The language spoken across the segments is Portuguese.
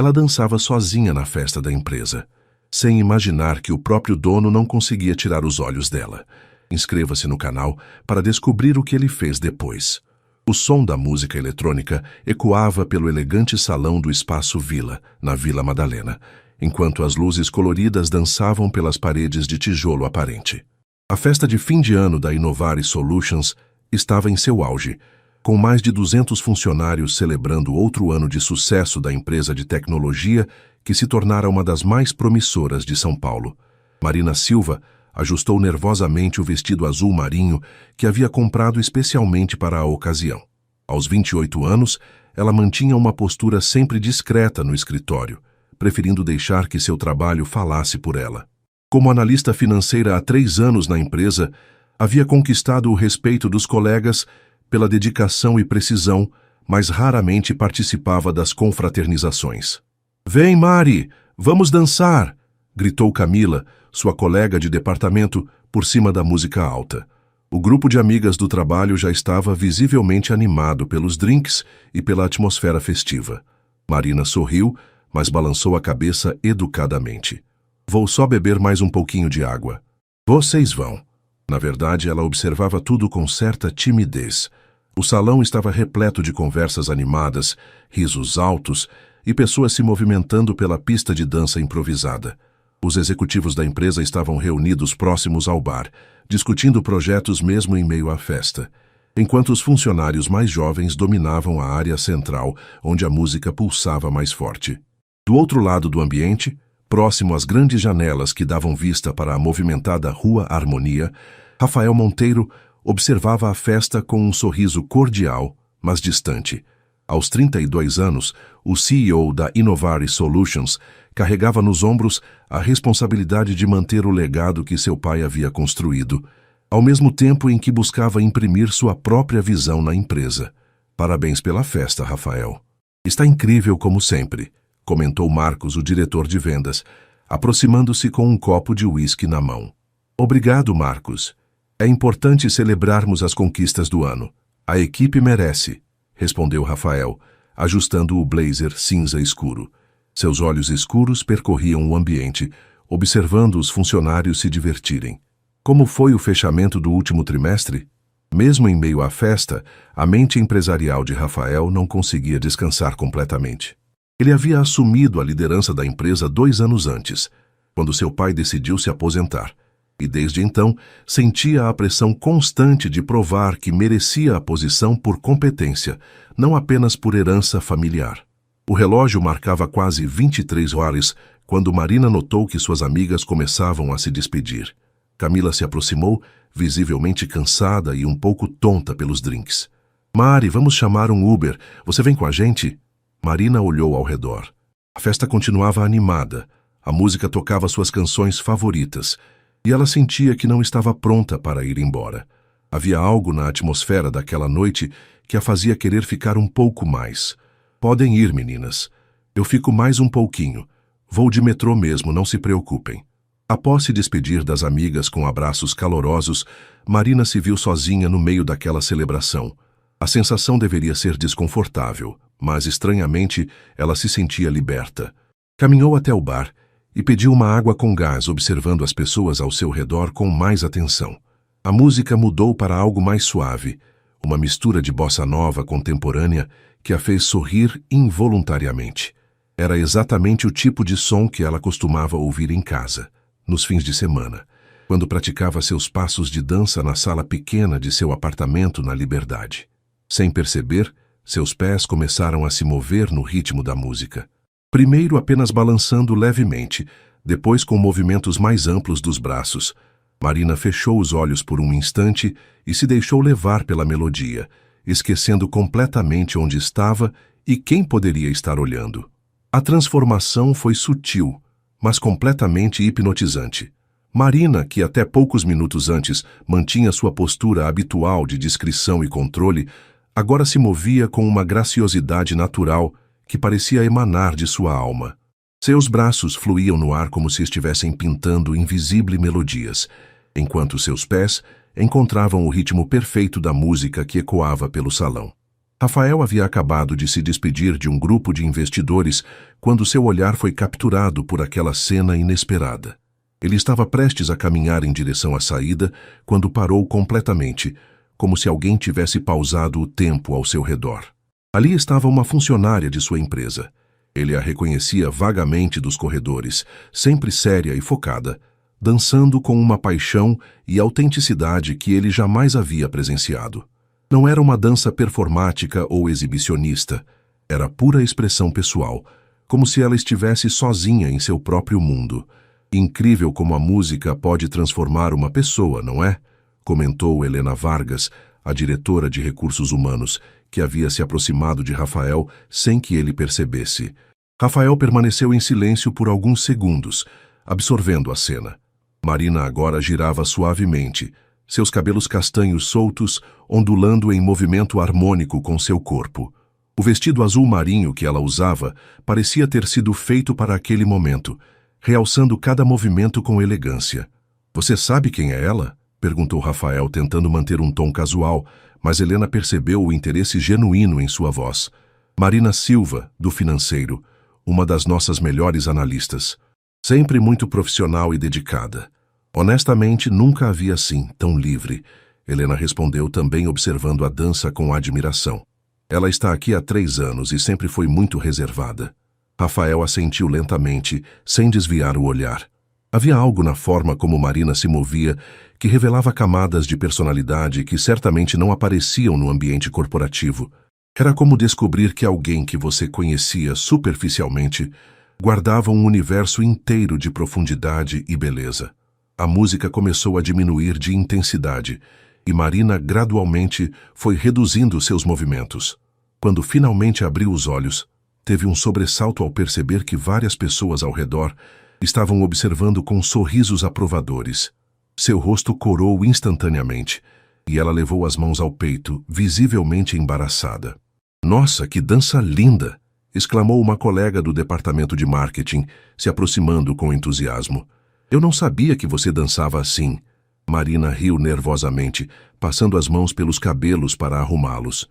Ela dançava sozinha na festa da empresa, sem imaginar que o próprio dono não conseguia tirar os olhos dela. Inscreva-se no canal para descobrir o que ele fez depois. O som da música eletrônica ecoava pelo elegante salão do Espaço Vila, na Vila Madalena, enquanto as luzes coloridas dançavam pelas paredes de tijolo aparente. A festa de fim de ano da Innovari Solutions estava em seu auge, com mais de 200 funcionários celebrando outro ano de sucesso da empresa de tecnologia que se tornara uma das mais promissoras de São Paulo. Marina Silva ajustou nervosamente o vestido azul marinho que havia comprado especialmente para a ocasião. Aos 28 anos, ela mantinha uma postura sempre discreta no escritório, preferindo deixar que seu trabalho falasse por ela. Como analista financeira há 3 anos na empresa, havia conquistado o respeito dos colegas pela dedicação e precisão, mas raramente participava das confraternizações. "Vem, Mari, vamos dançar!" gritou Camila, sua colega de departamento, por cima da música alta. O grupo de amigas do trabalho já estava visivelmente animado pelos drinks e pela atmosfera festiva. Marina sorriu, mas balançou a cabeça educadamente. "Vou só beber mais um pouquinho de água." "Vocês vão." Na verdade, ela observava tudo com certa timidez. O salão estava repleto de conversas animadas, risos altos e pessoas se movimentando pela pista de dança improvisada. Os executivos da empresa estavam reunidos próximos ao bar, discutindo projetos mesmo em meio à festa, enquanto os funcionários mais jovens dominavam a área central, onde a música pulsava mais forte. Do outro lado do ambiente, próximo às grandes janelas que davam vista para a movimentada Rua Harmonia, Rafael Monteiro observava a festa com um sorriso cordial, mas distante. Aos 32 anos, o CEO da Innovari Solutions carregava nos ombros a responsabilidade de manter o legado que seu pai havia construído, ao mesmo tempo em que buscava imprimir sua própria visão na empresa. "Parabéns pela festa, Rafael. Está incrível como sempre", comentou Marcos, o diretor de vendas, aproximando-se com um copo de uísque na mão. "Obrigado, Marcos. É importante celebrarmos as conquistas do ano. A equipe merece", respondeu Rafael, ajustando o blazer cinza escuro. Seus olhos escuros percorriam o ambiente, observando os funcionários se divertirem. Como foi o fechamento do último trimestre? Mesmo em meio à festa, a mente empresarial de Rafael não conseguia descansar completamente. Ele havia assumido a liderança da empresa 2 anos antes, quando seu pai decidiu se aposentar. E desde então, sentia a pressão constante de provar que merecia a posição por competência, não apenas por herança familiar. O relógio marcava quase 23 horas quando Marina notou que suas amigas começavam a se despedir. Camila se aproximou, visivelmente cansada e um pouco tonta pelos drinks. "Mari, vamos chamar um Uber. Você vem com a gente?" Marina olhou ao redor. A festa continuava animada. A música tocava suas canções favoritas. E ela sentia que não estava pronta para ir embora. Havia algo na atmosfera daquela noite que a fazia querer ficar um pouco mais. "Podem ir, meninas. Eu fico mais um pouquinho. Vou de metrô mesmo, não se preocupem." Após se despedir das amigas com abraços calorosos, Marina se viu sozinha no meio daquela celebração. A sensação deveria ser desconfortável, mas estranhamente ela se sentia liberta. Caminhou até o bar e pediu uma água com gás, observando as pessoas ao seu redor com mais atenção. A música mudou para algo mais suave, uma mistura de bossa nova contemporânea que a fez sorrir involuntariamente. Era exatamente o tipo de som que ela costumava ouvir em casa, nos fins de semana, quando praticava seus passos de dança na sala pequena de seu apartamento na Liberdade. Sem perceber, seus pés começaram a se mover no ritmo da música. Primeiro apenas balançando levemente, depois com movimentos mais amplos dos braços. Marina fechou os olhos por um instante e se deixou levar pela melodia, esquecendo completamente onde estava e quem poderia estar olhando. A transformação foi sutil, mas completamente hipnotizante. Marina, que até poucos minutos antes mantinha sua postura habitual de discrição e controle, agora se movia com uma graciosidade natural que parecia emanar de sua alma. Seus braços fluíam no ar como se estivessem pintando invisíveis melodias, enquanto seus pés encontravam o ritmo perfeito da música que ecoava pelo salão. Rafael havia acabado de se despedir de um grupo de investidores quando seu olhar foi capturado por aquela cena inesperada. Ele estava prestes a caminhar em direção à saída quando parou completamente, como se alguém tivesse pausado o tempo ao seu redor. Ali estava uma funcionária de sua empresa. Ele a reconhecia vagamente dos corredores, sempre séria e focada, dançando com uma paixão e autenticidade que ele jamais havia presenciado. Não era uma dança performática ou exibicionista, era pura expressão pessoal, como se ela estivesse sozinha em seu próprio mundo. Incrível como a música pode transformar uma pessoa, não é? Comentou Helena Vargas, a diretora de recursos humanos, que havia se aproximado de Rafael sem que ele percebesse. Rafael permaneceu em silêncio por alguns segundos, absorvendo a cena. Marina agora girava suavemente, seus cabelos castanhos soltos ondulando em movimento harmônico com seu corpo. O vestido azul marinho que ela usava parecia ter sido feito para aquele momento, realçando cada movimento com elegância. "Você sabe quem é ela?" perguntou Rafael, tentando manter um tom casual, mas Helena percebeu o interesse genuíno em sua voz. "Marina Silva, do Financeiro, uma das nossas melhores analistas. Sempre muito profissional e dedicada. Honestamente, nunca a vi assim, tão livre." Helena respondeu, também observando a dança com admiração. "Ela está aqui há 3 anos e sempre foi muito reservada." Rafael assentiu lentamente, sem desviar o olhar. Havia algo na forma como Marina se movia que revelava camadas de personalidade que certamente não apareciam no ambiente corporativo. Era como descobrir que alguém que você conhecia superficialmente guardava um universo inteiro de profundidade e beleza. A música começou a diminuir de intensidade e Marina gradualmente foi reduzindo seus movimentos. Quando finalmente abriu os olhos, teve um sobressalto ao perceber que várias pessoas ao redor estavam observando com sorrisos aprovadores. Seu rosto corou instantaneamente e ela levou as mãos ao peito, visivelmente embaraçada. "Nossa, que dança linda!" exclamou uma colega do departamento de marketing, se aproximando com entusiasmo. "Eu não sabia que você dançava assim." Marina riu nervosamente, passando as mãos pelos cabelos para arrumá-los.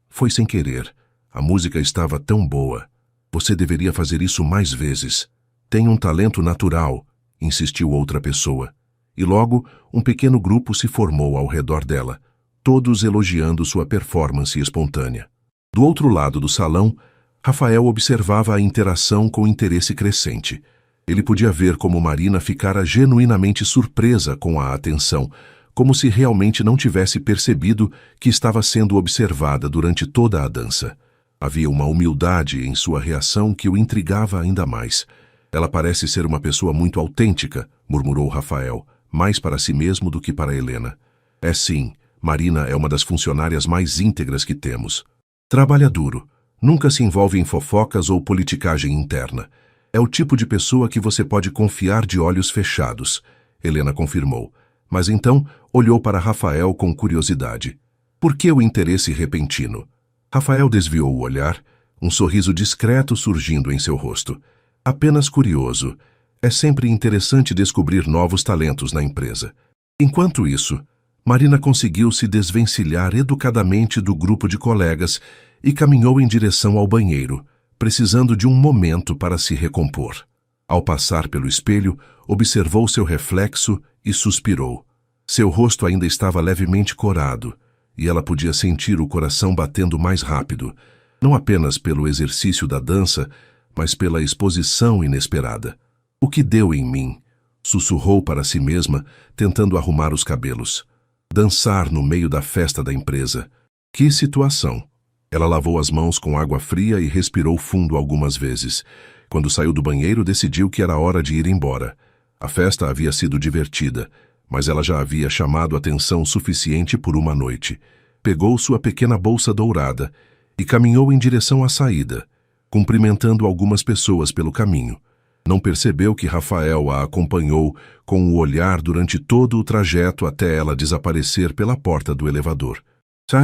Foi sem querer. A música estava tão boa. Você deveria fazer isso mais vezes. Tem um talento natural", insistiu outra pessoa. E logo, um pequeno grupo se formou ao redor dela, todos elogiando sua performance espontânea. Do outro lado do salão, Rafael observava a interação com interesse crescente. Ele podia ver como Marina ficara genuinamente surpresa com a atenção, como se realmente não tivesse percebido que estava sendo observada durante toda a dança. Havia uma humildade em sua reação que o intrigava ainda mais. "Ela parece ser uma pessoa muito autêntica", murmurou Rafael, mais para si mesmo do que para Helena. "É sim, Marina é uma das funcionárias mais íntegras que temos. Trabalha duro, nunca se envolve em fofocas ou politicagem interna. É o tipo de pessoa que você pode confiar de olhos fechados", Helena confirmou, mas então olhou para Rafael com curiosidade. "Por que o interesse repentino?" Rafael desviou o olhar, um sorriso discreto surgindo em seu rosto. "Apenas curioso. É sempre interessante descobrir novos talentos na empresa." Enquanto isso, Marina conseguiu se desvencilhar educadamente do grupo de colegas e caminhou em direção ao banheiro, precisando de um momento para se recompor. Ao passar pelo espelho, observou seu reflexo e suspirou. Seu rosto ainda estava levemente corado, e ela podia sentir o coração batendo mais rápido, não apenas pelo exercício da dança, mas pela exposição inesperada. "O que deu em mim?" sussurrou para si mesma, tentando arrumar os cabelos. Dançar no meio da festa da empresa. Que situação! Ela lavou as mãos com água fria e respirou fundo algumas vezes. Quando saiu do banheiro, decidiu que era hora de ir embora. A festa havia sido divertida, mas ela já havia chamado atenção suficiente por uma noite. Pegou sua pequena bolsa dourada e caminhou em direção à saída, cumprimentando algumas pessoas pelo caminho. Não percebeu que Rafael a acompanhou com o olhar durante todo o trajeto até ela desaparecer pela porta do elevador.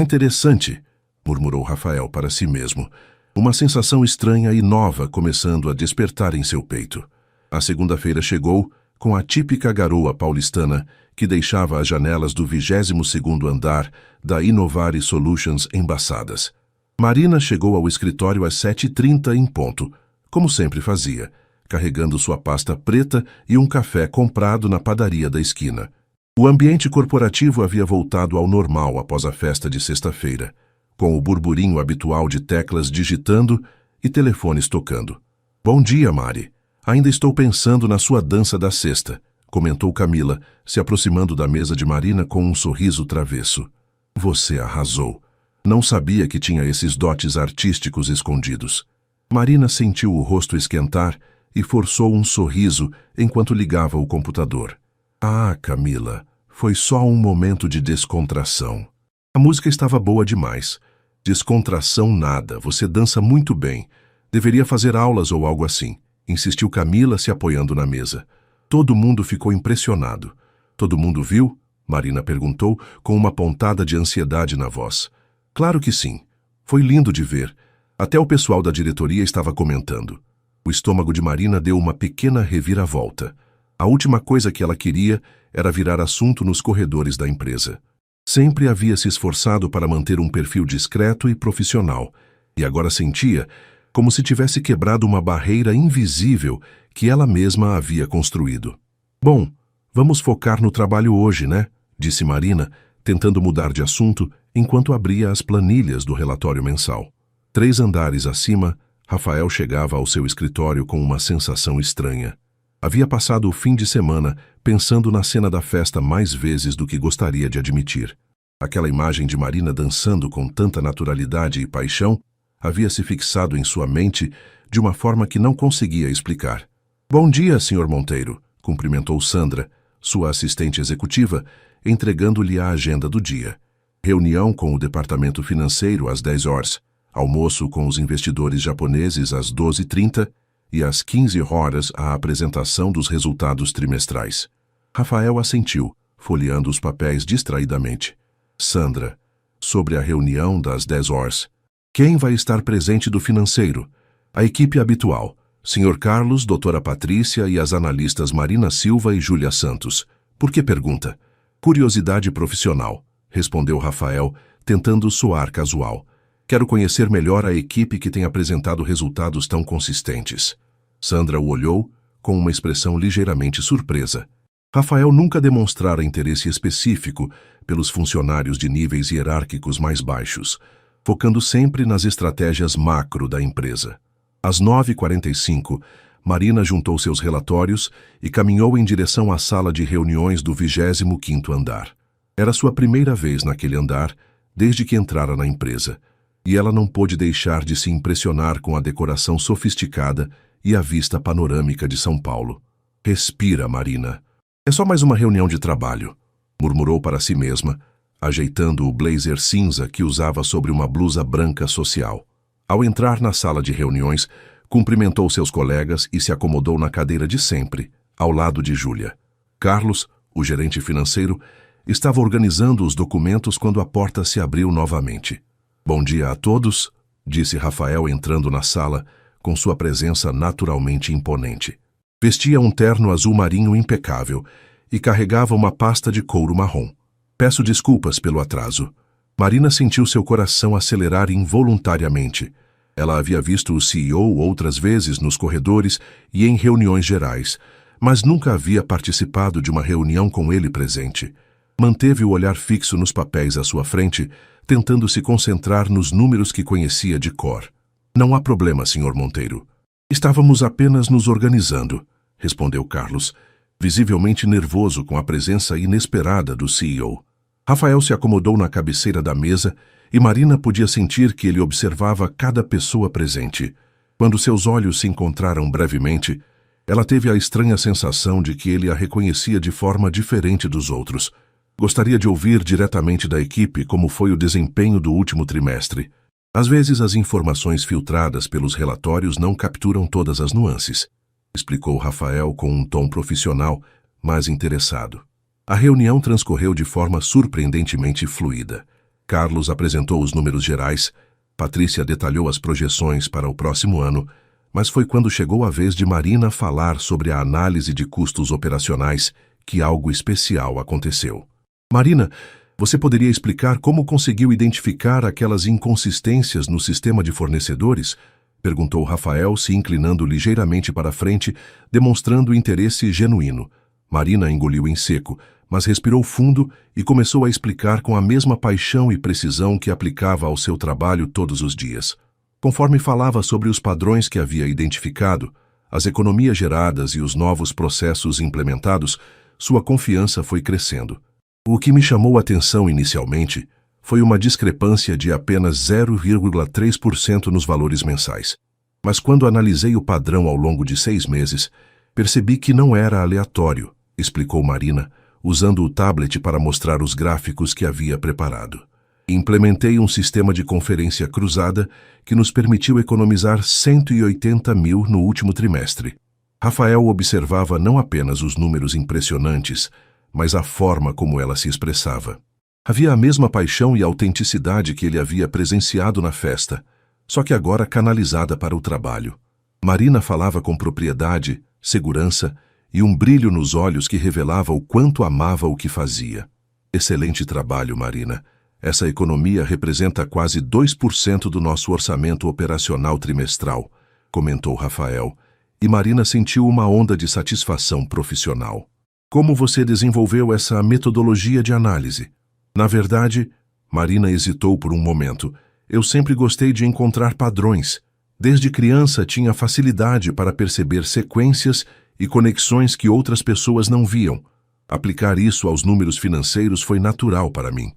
Interessante", murmurou Rafael para si mesmo, uma sensação estranha e nova começando a despertar em seu peito. A segunda-feira chegou, com a típica garoa paulistana que deixava as janelas do 22º andar da Innovare Solutions embaçadas. Marina chegou ao escritório às 7h30 em ponto, como sempre fazia, carregando sua pasta preta e um café comprado na padaria da esquina. O ambiente corporativo havia voltado ao normal após a festa de sexta-feira, com o burburinho habitual de teclas digitando e telefones tocando. "Bom dia, Mari. Ainda estou pensando na sua dança da sexta", comentou Camila, se aproximando da mesa de Marina com um sorriso travesso. "Você arrasou. Não sabia que tinha esses dotes artísticos escondidos." Marina sentiu o rosto esquentar e forçou um sorriso enquanto ligava o computador. "Ah, Camila, foi só um momento de descontração." A música estava boa demais. "Descontração nada, você dança muito bem. Deveria fazer aulas ou algo assim", insistiu Camila, se apoiando na mesa. Todo mundo ficou impressionado. "Todo mundo viu?" Marina perguntou, com uma pontada de ansiedade na voz. "Claro que sim. Foi lindo de ver. Até o pessoal da diretoria estava comentando." O estômago de Marina deu uma pequena reviravolta. A última coisa que ela queria era virar assunto nos corredores da empresa. Sempre havia se esforçado para manter um perfil discreto e profissional, e agora sentia como se tivesse quebrado uma barreira invisível que ela mesma havia construído. "Bom, vamos focar no trabalho hoje, né?", disse Marina, tentando mudar de assunto enquanto abria as planilhas do relatório mensal. 3 andares acima, Rafael chegava ao seu escritório com uma sensação estranha. Havia passado o fim de semana pensando na cena da festa mais vezes do que gostaria de admitir. Aquela imagem de Marina dançando com tanta naturalidade e paixão havia se fixado em sua mente de uma forma que não conseguia explicar. "Bom dia, Sr. Monteiro", cumprimentou Sandra, sua assistente executiva, entregando-lhe a agenda do dia. Reunião com o departamento financeiro às 10 horas, almoço com os investidores japoneses às 12h30 e às 15 horas a apresentação dos resultados trimestrais. Rafael assentiu, folheando os papéis distraidamente. "Sandra, sobre a reunião das 10 horas. Quem vai estar presente do financeiro?" "A equipe habitual. Sr. Carlos, Doutora Patrícia e as analistas Marina Silva e Júlia Santos." "Por que pergunta?" "Curiosidade profissional", respondeu Rafael, tentando soar casual. "Quero conhecer melhor a equipe que tem apresentado resultados tão consistentes." Sandra o olhou com uma expressão ligeiramente surpresa. Rafael nunca demonstrara interesse específico pelos funcionários de níveis hierárquicos mais baixos, focando sempre nas estratégias macro da empresa. Às 9h45, Marina juntou seus relatórios e caminhou em direção à sala de reuniões do 25º andar. Era sua primeira vez naquele andar desde que entrara na empresa, e ela não pôde deixar de se impressionar com a decoração sofisticada e a vista panorâmica de São Paulo. "Respira, Marina. É só mais uma reunião de trabalho", murmurou para si mesma, ajeitando o blazer cinza que usava sobre uma blusa branca social. Ao entrar na sala de reuniões, cumprimentou seus colegas e se acomodou na cadeira de sempre, ao lado de Júlia. Carlos, o gerente financeiro, estava organizando os documentos quando a porta se abriu novamente. "Bom dia a todos", disse Rafael entrando na sala, com sua presença naturalmente imponente. Vestia um terno azul marinho impecável e carregava uma pasta de couro marrom. "Peço desculpas pelo atraso." Marina sentiu seu coração acelerar involuntariamente. Ela havia visto o CEO outras vezes nos corredores e em reuniões gerais, mas nunca havia participado de uma reunião com ele presente. Manteve o olhar fixo nos papéis à sua frente, tentando se concentrar nos números que conhecia de cor. "Não há problema, Sr. Monteiro. Estávamos apenas nos organizando", respondeu Carlos, visivelmente nervoso com a presença inesperada do CEO. Rafael se acomodou na cabeceira da mesa e Marina podia sentir que ele observava cada pessoa presente. Quando seus olhos se encontraram brevemente, ela teve a estranha sensação de que ele a reconhecia de forma diferente dos outros. Gostaria de ouvir diretamente da equipe como foi o desempenho do último trimestre. Às vezes as informações filtradas pelos relatórios não capturam todas as nuances, explicou Rafael com um tom profissional, mas interessado. A reunião transcorreu de forma surpreendentemente fluida. Carlos apresentou os números gerais, Patrícia detalhou as projeções para o próximo ano, mas foi quando chegou a vez de Marina falar sobre a análise de custos operacionais que algo especial aconteceu. "Marina, Você poderia explicar como conseguiu identificar aquelas inconsistências no sistema de fornecedores? Perguntou Rafael, se inclinando ligeiramente para a frente, demonstrando interesse genuíno. Marina engoliu em seco, mas respirou fundo e começou a explicar com a mesma paixão e precisão que aplicava ao seu trabalho todos os dias. Conforme falava sobre os padrões que havia identificado, as economias geradas e os novos processos implementados, sua confiança foi crescendo. O que me chamou a atenção inicialmente foi uma discrepância de apenas 0,3% nos valores mensais. Mas quando analisei o padrão ao longo de 6 meses, percebi que não era aleatório, explicou Marina, usando o tablet para mostrar os gráficos que havia preparado. Implementei um sistema de conferência cruzada que nos permitiu economizar 180 mil no último trimestre. Rafael observava não apenas os números impressionantes, mas a forma como ela se expressava. Havia a mesma paixão e autenticidade que ele havia presenciado na festa, só que agora canalizada para o trabalho. Marina falava com propriedade, segurança e um brilho nos olhos que revelava o quanto amava o que fazia. Excelente trabalho, Marina. Essa economia representa quase 2% do nosso orçamento operacional trimestral, comentou Rafael, e Marina sentiu uma onda de satisfação profissional. Como você desenvolveu essa metodologia de análise? Na verdade, Marina hesitou por um momento. Eu sempre gostei de encontrar padrões. Desde criança tinha facilidade para perceber sequências e conexões que outras pessoas não viam. Aplicar isso aos números financeiros foi natural para mim.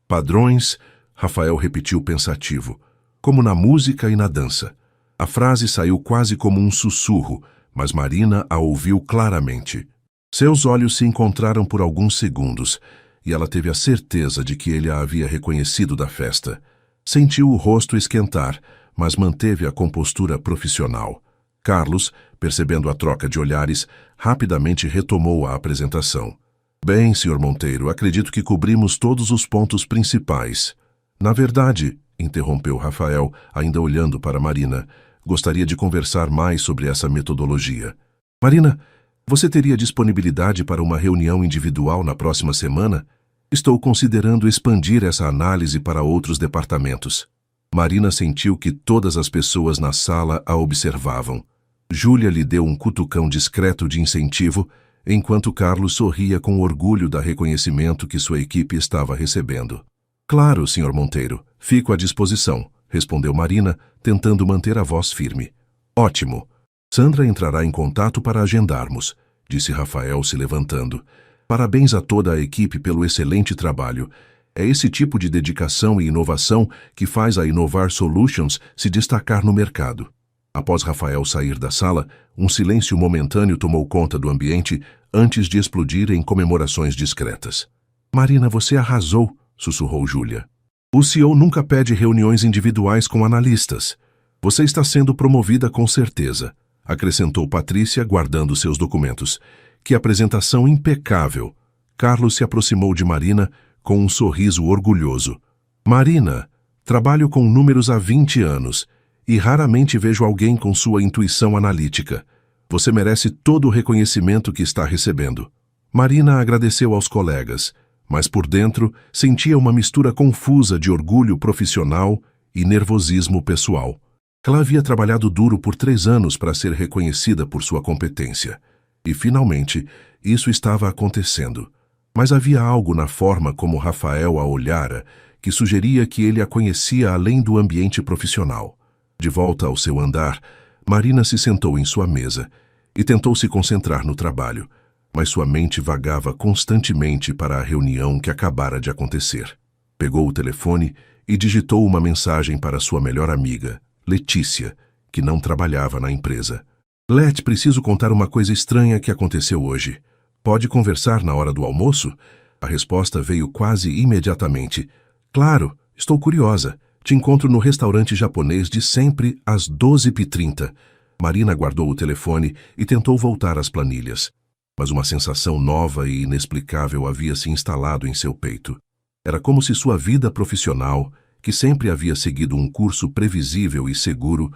Padrões, Rafael repetiu pensativo, como na música e na dança. A frase saiu quase como um sussurro, mas Marina a ouviu claramente. Seus olhos se encontraram por alguns segundos, e ela teve a certeza de que ele a havia reconhecido da festa. Sentiu o rosto esquentar, mas manteve a compostura profissional. Carlos, percebendo a troca de olhares, rapidamente retomou a apresentação. Bem, Sr. Monteiro, acredito que cobrimos todos os pontos principais. Na verdade, interrompeu Rafael, ainda olhando para Marina, gostaria de conversar mais sobre essa metodologia. Marina, você teria disponibilidade para uma reunião individual na próxima semana? Estou considerando expandir essa análise para outros departamentos. Marina sentiu que todas as pessoas na sala a observavam. Júlia lhe deu um cutucão discreto de incentivo, enquanto Carlos sorria com orgulho do reconhecimento que sua equipe estava recebendo. Claro, Sr. Monteiro, fico à disposição, respondeu Marina, tentando manter a voz firme. Ótimo. Sandra entrará em contato para agendarmos, disse Rafael se levantando. Parabéns a toda a equipe pelo excelente trabalho. É esse tipo de dedicação e inovação que faz a Inovar Solutions se destacar no mercado. Após Rafael sair da sala, um silêncio momentâneo tomou conta do ambiente antes de explodir em comemorações discretas. Marina, você arrasou, sussurrou Júlia. O CEO nunca pede reuniões individuais com analistas. Você está sendo promovida com certeza, acrescentou Patrícia, guardando seus documentos. Que apresentação impecável. Carlos se aproximou de Marina com um sorriso orgulhoso. Marina, trabalho com números há 20 anos e raramente vejo alguém com sua intuição analítica. Você merece todo o reconhecimento que está recebendo. Marina agradeceu aos colegas, mas por dentro sentia uma mistura confusa de orgulho profissional e nervosismo pessoal. Ela havia trabalhado duro por 3 anos para ser reconhecida por sua competência. E, finalmente, isso estava acontecendo. Mas havia algo na forma como Rafael a olhara que sugeria que ele a conhecia além do ambiente profissional. De volta ao seu andar, Marina se sentou em sua mesa e tentou se concentrar no trabalho, mas sua mente vagava constantemente para a reunião que acabara de acontecer. Pegou o telefone e digitou uma mensagem para sua melhor amiga, Letícia, que não trabalhava na empresa. Let, preciso contar uma coisa estranha que aconteceu hoje. Pode conversar na hora do almoço? A resposta veio quase imediatamente. Claro, estou curiosa. Te encontro no restaurante japonês de sempre às 12h30. Marina guardou o telefone e tentou voltar às planilhas. Mas uma sensação nova e inexplicável havia se instalado em seu peito. Era como se sua vida profissional, que sempre havia seguido um curso previsível e seguro,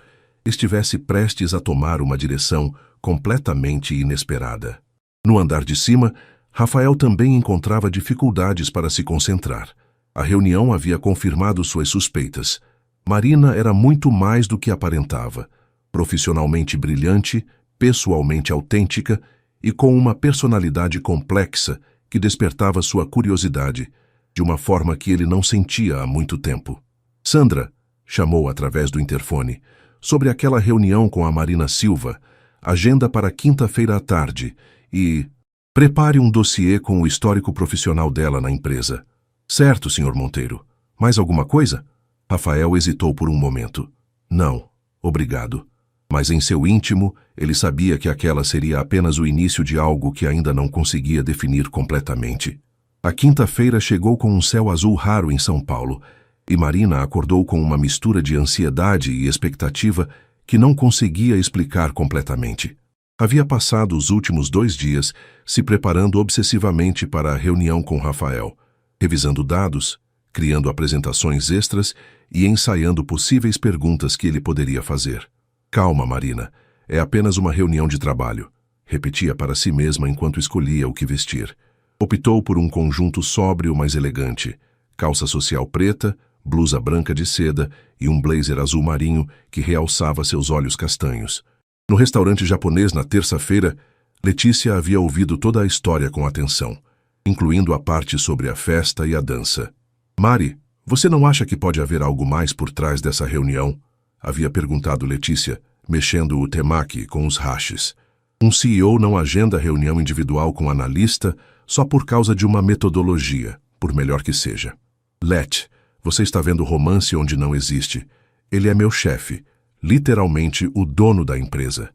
estivesse prestes a tomar uma direção completamente inesperada. No andar de cima, Rafael também encontrava dificuldades para se concentrar. A reunião havia confirmado suas suspeitas. Marina era muito mais do que aparentava. Profissionalmente brilhante, pessoalmente autêntica e com uma personalidade complexa que despertava sua curiosidade, de uma forma que ele não sentia há muito tempo. Sandra, chamou através do interfone, sobre aquela reunião com a Marina Silva, agenda para quinta-feira à tarde e... prepare um dossiê com o histórico profissional dela na empresa. Certo, Sr. Monteiro. Mais alguma coisa? Rafael hesitou por um momento. Não, obrigado. Mas em seu íntimo, ele sabia que aquela seria apenas o início de algo que ainda não conseguia definir completamente. A quinta-feira chegou com um céu azul raro em São Paulo, e Marina acordou com uma mistura de ansiedade e expectativa que não conseguia explicar completamente. Havia passado os últimos 2 dias se preparando obsessivamente para a reunião com Rafael, revisando dados, criando apresentações extras e ensaiando possíveis perguntas que ele poderia fazer. Calma, Marina, é apenas uma reunião de trabalho, repetia para si mesma enquanto escolhia o que vestir. Optou por um conjunto sóbrio, mas elegante, calça social preta, blusa branca de seda e um blazer azul marinho que realçava seus olhos castanhos. No restaurante japonês, na terça-feira, Letícia havia ouvido toda a história com atenção, incluindo a parte sobre a festa e a dança. Mari, você não acha que pode haver algo mais por trás dessa reunião? Havia perguntado Letícia, mexendo o temaki com os hashes. Um CEO não agenda reunião individual com analista só por causa de uma metodologia, por melhor que seja. Let, você está vendo romance onde não existe. Ele é meu chefe, literalmente o dono da empresa.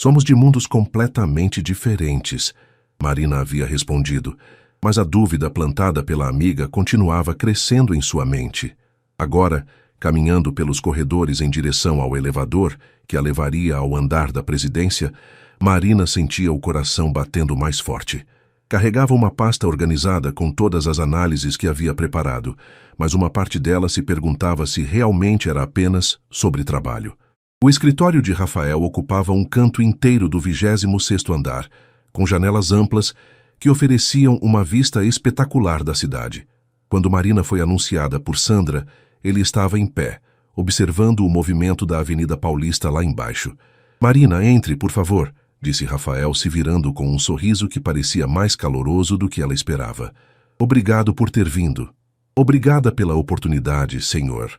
Somos de mundos completamente diferentes, Marina havia respondido, mas a dúvida plantada pela amiga continuava crescendo em sua mente. Agora, caminhando pelos corredores em direção ao elevador, que a levaria ao andar da presidência, Marina sentia o coração batendo mais forte. Carregava uma pasta organizada com todas as análises que havia preparado, mas uma parte dela se perguntava se realmente era apenas sobre trabalho. O escritório de Rafael ocupava um canto inteiro do 26º andar, com janelas amplas que ofereciam uma vista espetacular da cidade. Quando Marina foi anunciada por Sandra, ele estava em pé, observando o movimento da Avenida Paulista lá embaixo. Marina, entre, por favor, disse Rafael, se virando com um sorriso que parecia mais caloroso do que ela esperava. Obrigado por ter vindo. Obrigada pela oportunidade, senhor.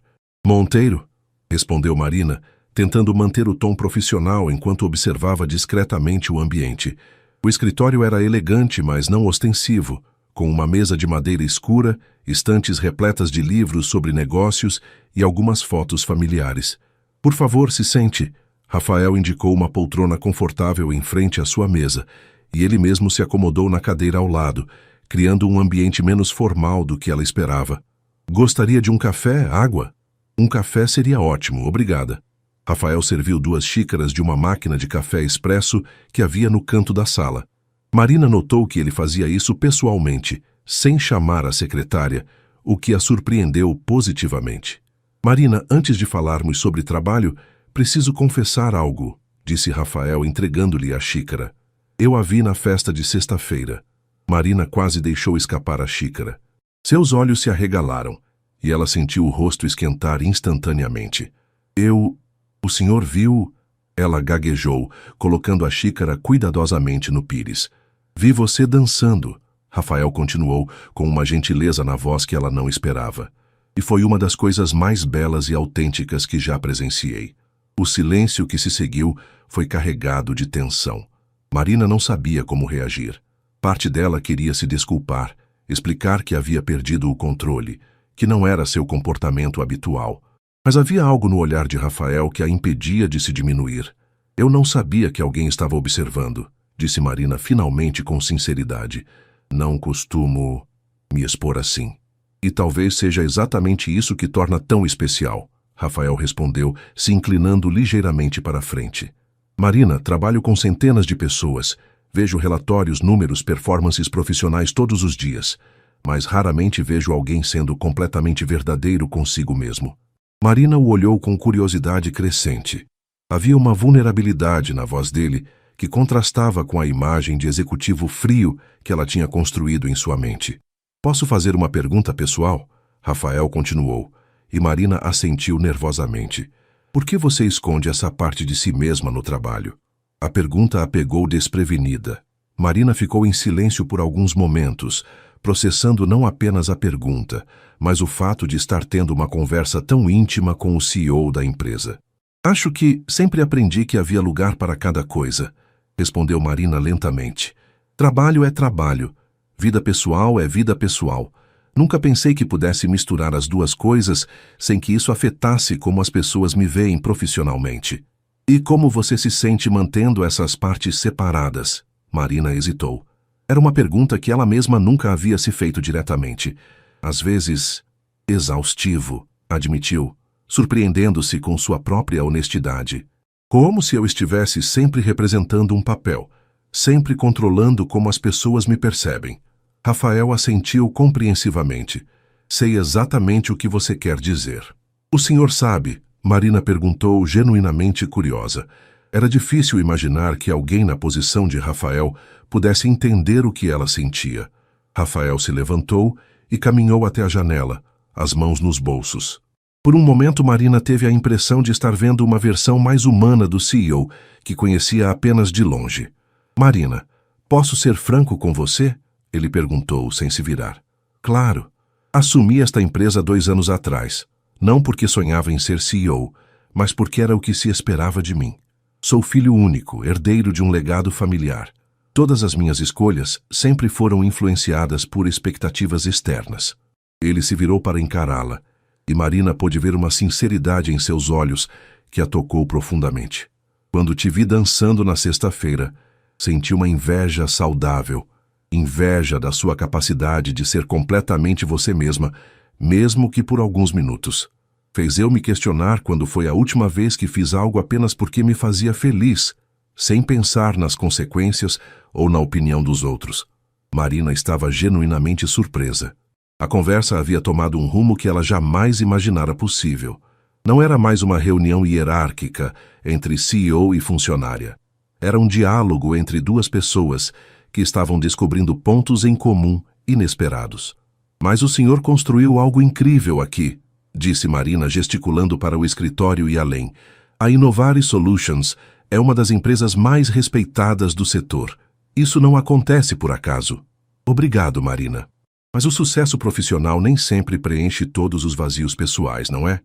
Monteiro, respondeu Marina, tentando manter o tom profissional enquanto observava discretamente o ambiente. O escritório era elegante, mas não ostensivo, com uma mesa de madeira escura, estantes repletas de livros sobre negócios e algumas fotos familiares. Por favor, se sente. Rafael indicou uma poltrona confortável em frente à sua mesa, e ele mesmo se acomodou na cadeira ao lado, criando um ambiente menos formal do que ela esperava. Gostaria de um café, água? Um café seria ótimo, obrigada. Rafael serviu 2 xícaras de uma máquina de café expresso que havia no canto da sala. Marina notou que ele fazia isso pessoalmente, sem chamar a secretária, o que a surpreendeu positivamente. Marina, antes de falarmos sobre trabalho, preciso confessar algo, disse Rafael entregando-lhe a xícara. Eu a vi na festa de sexta-feira. Marina quase deixou escapar a xícara. Seus olhos se arregalaram, e ela sentiu o rosto esquentar instantaneamente. O senhor viu... Ela gaguejou, colocando a xícara cuidadosamente no pires. Vi você dançando, Rafael continuou, com uma gentileza na voz que ela não esperava. E foi uma das coisas mais belas e autênticas que já presenciei. O silêncio que se seguiu foi carregado de tensão. Marina não sabia como reagir. Parte dela queria se desculpar, explicar que havia perdido o controle, que não era seu comportamento habitual. Mas havia algo no olhar de Rafael que a impedia de se diminuir. Eu não sabia que alguém estava observando, disse Marina finalmente com sinceridade. Não costumo me expor assim. E talvez seja exatamente isso que torna tão especial, Rafael respondeu, se inclinando ligeiramente para a frente. Marina, trabalho com centenas de pessoas. Vejo relatórios, números, performances profissionais todos os dias. Mas raramente vejo alguém sendo completamente verdadeiro consigo mesmo. Marina o olhou com curiosidade crescente. Havia uma vulnerabilidade na voz dele que contrastava com a imagem de executivo frio que ela tinha construído em sua mente. Posso fazer uma pergunta pessoal? Rafael continuou, e Marina assentiu nervosamente. Por que você esconde essa parte de si mesma no trabalho? A pergunta a pegou desprevenida. Marina ficou em silêncio por alguns momentos, processando não apenas a pergunta, mas o fato de estar tendo uma conversa tão íntima com o CEO da empresa. Acho que sempre aprendi que havia lugar para cada coisa, respondeu Marina lentamente. Trabalho é trabalho, vida pessoal é vida pessoal. Nunca pensei que pudesse misturar as duas coisas sem que isso afetasse como as pessoas me veem profissionalmente. E como você se sente mantendo essas partes separadas? Marina hesitou. Era uma pergunta que ela mesma nunca havia se feito diretamente. Às vezes, exaustivo, admitiu, surpreendendo-se com sua própria honestidade. Como se eu estivesse sempre representando um papel, sempre controlando como as pessoas me percebem. Rafael assentiu compreensivamente. Sei exatamente o que você quer dizer. O senhor sabe? Marina perguntou, genuinamente curiosa. Era difícil imaginar que alguém na posição de Rafael pudesse entender o que ela sentia. Rafael se levantou e caminhou até a janela, as mãos nos bolsos. Por um momento, Marina teve a impressão de estar vendo uma versão mais humana do CEO, que conhecia apenas de longe. Marina, posso ser franco com você? Ele perguntou, sem se virar. Claro. Assumi esta empresa 2 anos atrás, não porque sonhava em ser CEO, mas porque era o que se esperava de mim. Sou filho único, herdeiro de um legado familiar. Todas as minhas escolhas sempre foram influenciadas por expectativas externas. Ele se virou para encará-la, e Marina pôde ver uma sinceridade em seus olhos que a tocou profundamente. Quando te vi dançando na sexta-feira, senti uma inveja saudável, inveja da sua capacidade de ser completamente você mesma, mesmo que por alguns minutos. Fez eu me questionar quando foi a última vez que fiz algo apenas porque me fazia feliz, sem pensar nas consequências ou na opinião dos outros. Marina estava genuinamente surpresa. A conversa havia tomado um rumo que ela jamais imaginara possível. Não era mais uma reunião hierárquica entre CEO e funcionária. Era um diálogo entre duas pessoas que estavam descobrindo pontos em comum inesperados. Mas o senhor construiu algo incrível aqui, disse Marina, gesticulando para o escritório e além. A Innovari Solutions é uma das empresas mais respeitadas do setor. Isso não acontece por acaso. Obrigado, Marina. Mas o sucesso profissional nem sempre preenche todos os vazios pessoais, não é?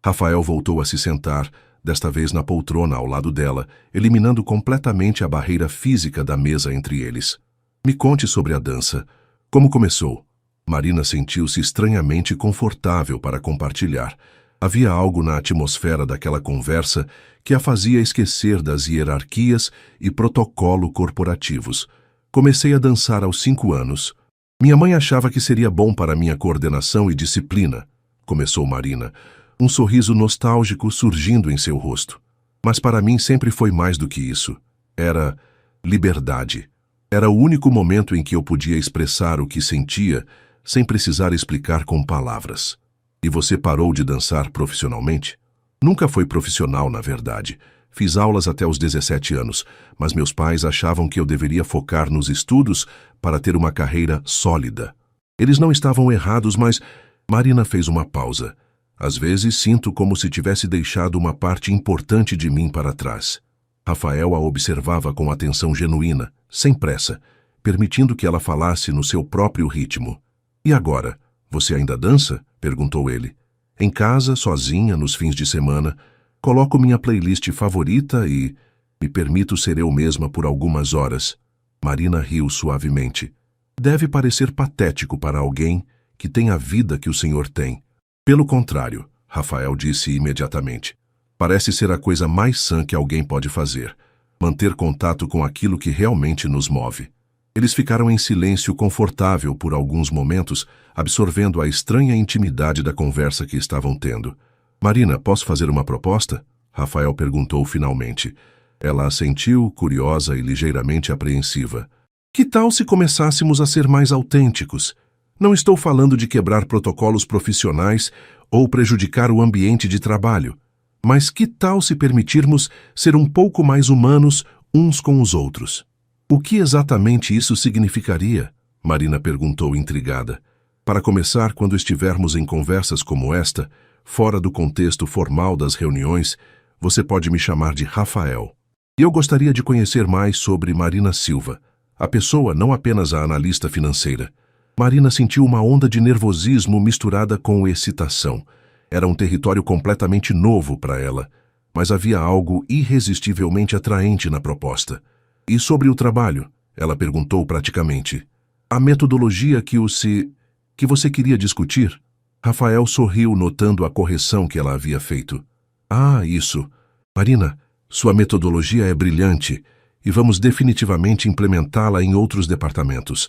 Rafael voltou a se sentar, desta vez na poltrona ao lado dela, eliminando completamente a barreira física da mesa entre eles. Me conte sobre a dança. Como começou? Marina sentiu-se estranhamente confortável para compartilhar. Havia algo na atmosfera daquela conversa que a fazia esquecer das hierarquias e protocolo corporativos. Comecei a dançar aos 5 anos. Minha mãe achava que seria bom para minha coordenação e disciplina, começou Marina, um sorriso nostálgico surgindo em seu rosto. Mas para mim sempre foi mais do que isso. Era liberdade. Era o único momento em que eu podia expressar o que sentia sem precisar explicar com palavras. E você parou de dançar profissionalmente? Nunca foi profissional, na verdade. Fiz aulas até os 17 anos, mas meus pais achavam que eu deveria focar nos estudos para ter uma carreira sólida. Eles não estavam errados, mas... Marina fez uma pausa. Às vezes sinto como se tivesse deixado uma parte importante de mim para trás. Rafael a observava com atenção genuína, sem pressa, permitindo que ela falasse no seu próprio ritmo. E agora, você ainda dança? Perguntou ele. Em casa, sozinha, nos fins de semana, coloco minha playlist favorita e me permito ser eu mesma por algumas horas. Marina riu suavemente. Deve parecer patético para alguém que tem a vida que o senhor tem. Pelo contrário, Rafael disse imediatamente. Parece ser a coisa mais sã que alguém pode fazer. Manter contato com aquilo que realmente nos move. Eles ficaram em silêncio confortável por alguns momentos, absorvendo a estranha intimidade da conversa que estavam tendo. Marina, posso fazer uma proposta? Rafael perguntou finalmente. Ela assentiu, curiosa e ligeiramente apreensiva. Que tal se começássemos a ser mais autênticos? Não estou falando de quebrar protocolos profissionais ou prejudicar o ambiente de trabalho. Mas que tal se permitirmos ser um pouco mais humanos uns com os outros. O que exatamente isso significaria? Marina perguntou intrigada. Para começar, quando estivermos em conversas como esta, fora do contexto formal das reuniões, você pode me chamar de Rafael. E eu gostaria de conhecer mais sobre Marina Silva, a pessoa, não apenas a analista financeira. Marina sentiu uma onda de nervosismo misturada com excitação. Era um território completamente novo para ela, mas havia algo irresistivelmente atraente na proposta. E sobre o trabalho? Ela perguntou praticamente. A metodologia que você queria discutir? Rafael sorriu, notando a correção que ela havia feito. Ah, isso. Marina, sua metodologia é brilhante e vamos definitivamente implementá-la em outros departamentos.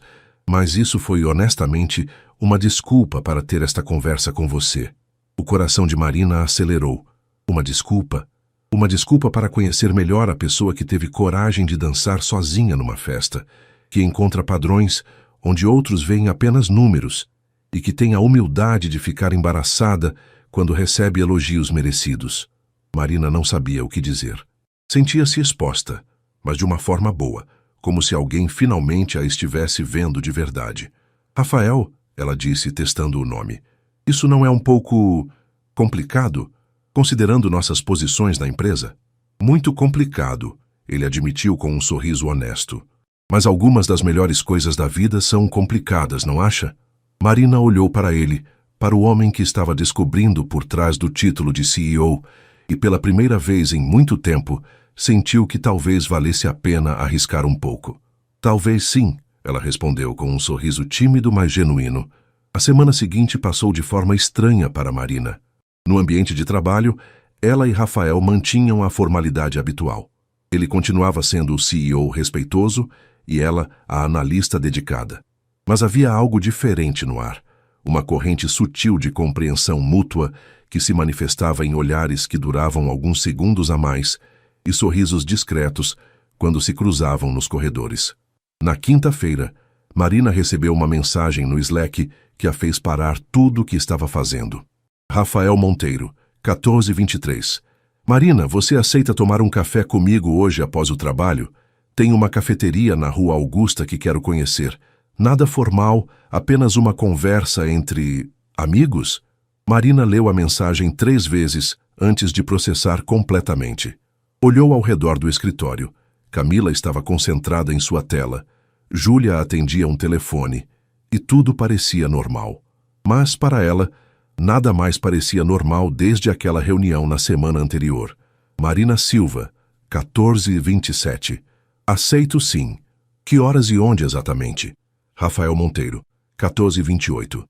Mas isso foi, honestamente, uma desculpa para ter esta conversa com você. O coração de Marina acelerou. Uma desculpa? Uma desculpa para conhecer melhor a pessoa que teve coragem de dançar sozinha numa festa, que encontra padrões onde outros veem apenas números e que tem a humildade de ficar embaraçada quando recebe elogios merecidos. Marina não sabia o que dizer. Sentia-se exposta, mas de uma forma boa, como se alguém finalmente a estivesse vendo de verdade. Rafael, ela disse, testando o nome. Isso não é um pouco complicado, considerando nossas posições na empresa? Muito complicado, ele admitiu com um sorriso honesto. Mas algumas das melhores coisas da vida são complicadas, não acha? Marina olhou para ele, para o homem que estava descobrindo por trás do título de CEO, e pela primeira vez em muito tempo, sentiu que talvez valesse a pena arriscar um pouco. Talvez sim, ela respondeu com um sorriso tímido, mas genuíno. A semana seguinte passou de forma estranha para Marina. No ambiente de trabalho, ela e Rafael mantinham a formalidade habitual. Ele continuava sendo o CEO respeitoso e ela a analista dedicada. Mas havia algo diferente no ar, uma corrente sutil de compreensão mútua que se manifestava em olhares que duravam alguns segundos a mais e sorrisos discretos quando se cruzavam nos corredores. Na quinta-feira, Marina recebeu uma mensagem no Slack que a fez parar tudo o que estava fazendo. Rafael Monteiro, 14h23. Marina, você aceita tomar um café comigo hoje após o trabalho? Tem uma cafeteria na Rua Augusta que quero conhecer. Nada formal, apenas uma conversa entre amigos? Marina leu a mensagem 3 vezes antes de processar completamente. Olhou ao redor do escritório. Camila estava concentrada em sua tela. Júlia atendia um telefone. E tudo parecia normal. Mas, para ela, nada mais parecia normal desde aquela reunião na semana anterior. Marina Silva, 14h27. Aceito sim. Que horas e onde exatamente? Rafael Monteiro, 14h28.